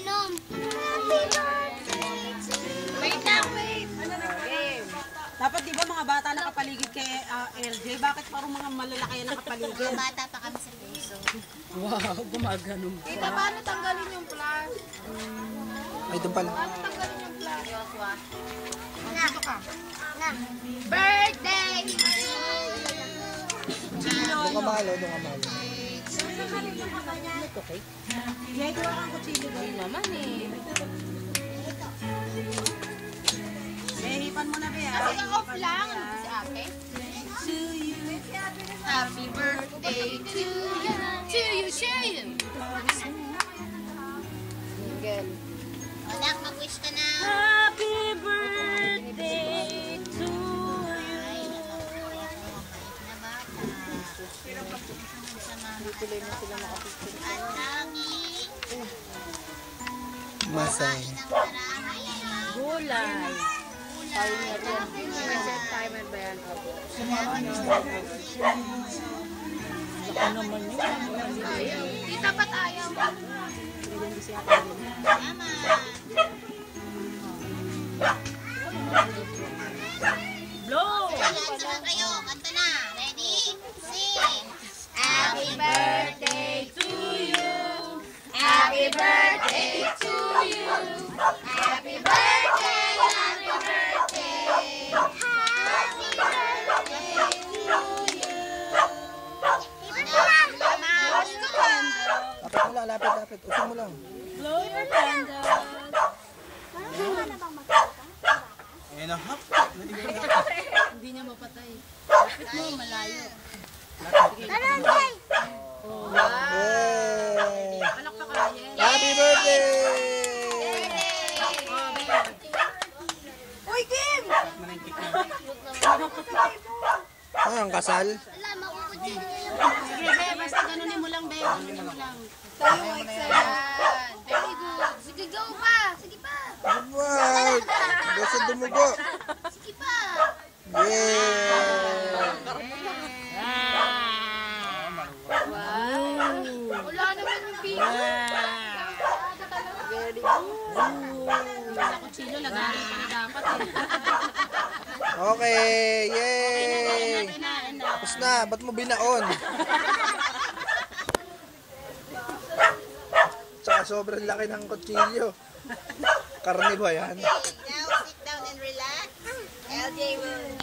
Inom. Wait lang, wait. Game. Dapat di ba mga bata nakapaligid kay LJ? Bakit parang mga malalaki ang nakapaligid? Mga bata pa kami sa puso. Wow, gumagano'n. Tita, paano tanggalin yung flash? Ay, doon pala. Paano tanggalin yung flash? Joshua. Dito ka. Birthday! Doon ka mahalo, doon ka mahalo. Jay, kuha kang kutsilyo doon. Hindi naman eh. Hipan mo na ba yan? Kasi off lang. Si ate. Happy birthday to you. To you, Shayan. Miguel. Anak, mag-wish ka na. Happy birthday to Ay, na bata. Tuloy na sila nakapipin. Ang lagi. Masay. Ng marami. Gulay. Timer yan. Reset timer ba yan? Baka naman yun. Ayaw. Tita, ba't ayaw? Tama. Blow! Lahat kayo. Kanta na. Ready? Sing. Happy birthday to you. Happy birthday to you. Happy birthday. Happy birthday. Happy birthday to you. Mama, gusto ko. Lapit mo lang, lapit. Usong mo lang. Blow your candles. Ayan na, hap. Hindi niya mapatay. Lapit mo, malayo. Yay! Palakpak ka na yan. Happy birthday! Uy, Kim! Ano ang kasal? Wala, mauudin niyo. Sige, be, basta ganunin mo lang, be. Ganunin mo lang. Tayo, excellent. Very good. Sige, go pa. Sige pa. Wow! Gusto dumugo. Sige pa. Yay! Wala naman yung pizza. Very good. Sa kutsilyo, lagarin pa na dapat eh. Okay! Yay! Tapos na, ba't mo binaon? Tsaka sobrang laki ng kutsilyo. Karne ba yan? Now sit down and relax. LJ will